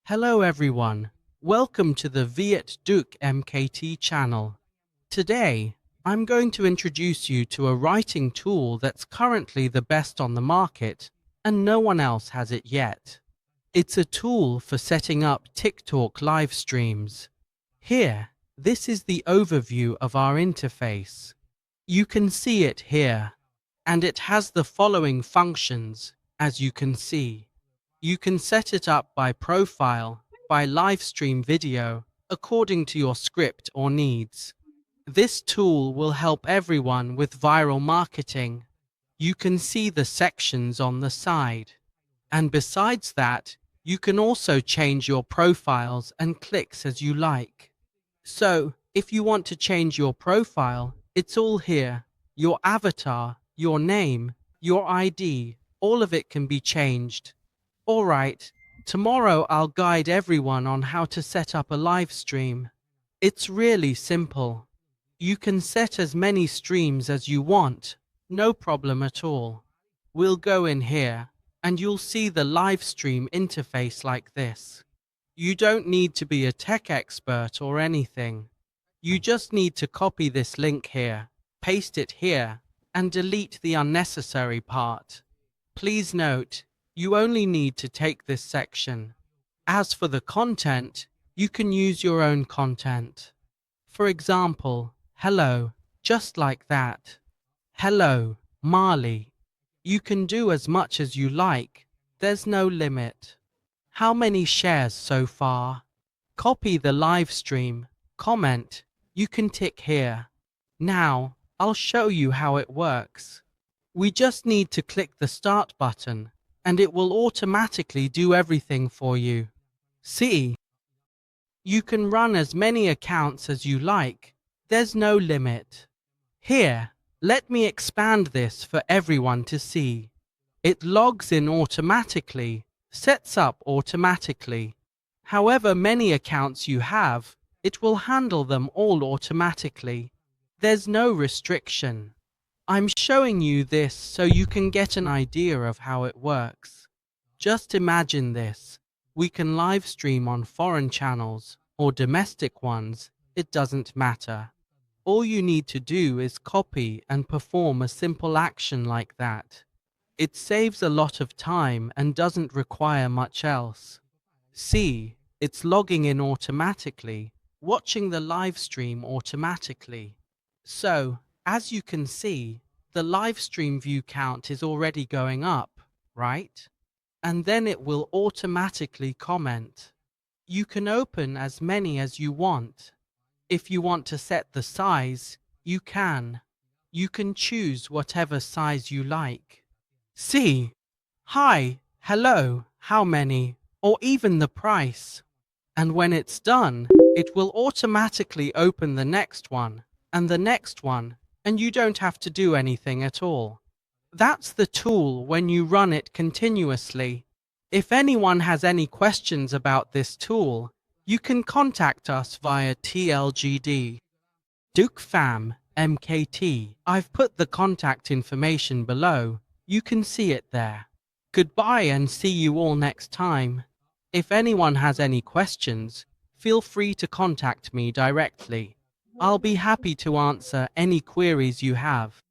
Hello everyone, welcome to the Viet Duc MKT channel. Today, I'm going to introduce you to a writing tool that's currently the best on the market and no one else has it yet. It's a tool for setting up TikTok live streams. Here, this is the overview of our interface. You can see it here, and it has the following functions, as you can see. You can set it up by profile, by live stream video, according to your script or needs. This tool will help everyone with viral marketing. You can see the sections on the side. And besides that, you can also change your profiles and clicks as you like. So, if you want to change your profile, it's all here. Your avatar, your name, your ID, all of it can be changed. Alright, tomorrow I'll guide everyone on how to set up a live stream. It's really simple. You can set as many streams as you want, no problem at all. We'll go in here, and you'll see the live stream interface like this. You don't need to be a tech expert or anything. You just need to copy this link here, paste it here, and delete the unnecessary part. Please note, you only need to take this section. As for the content, you can use your own content. For example, hello, just like that. Hello, Marley. You can do as much as you like. There's no limit. How many shares so far? Copy the live stream, comment, you can tick here. Now, I'll show you how it works. We just need to click the start button, and it will automatically do everything for you. See? You can run as many accounts as you like. There's no limit. Here, let me expand this for everyone to see. It logs in automatically, sets up automatically. However many accounts you have, it will handle them all automatically. There's no restriction. I'm showing you this so you can get an idea of how it works. Just imagine this. We can live stream on foreign channels or domestic ones, it doesn't matter. All you need to do is copy and perform a simple action like that. It saves a lot of time and doesn't require much else. See, it's logging in automatically, watching the live stream automatically. So, as you can see, the live stream view count is already going up, right? And then it will automatically comment. You can open as many as you want. If you want to set the size, you can. You can choose whatever size you like. See? Hi, hello, how many, or even the price. And when it's done, it will automatically open the next one, and the next one, and you don't have to do anything at all. That's the tool when you run it continuously. If anyone has any questions about this tool, you can contact us via TLGD. Duc Fam, MKT. I've put the contact information below. You can see it there. Goodbye and see you all next time. If anyone has any questions, feel free to contact me directly. I'll be happy to answer any queries you have.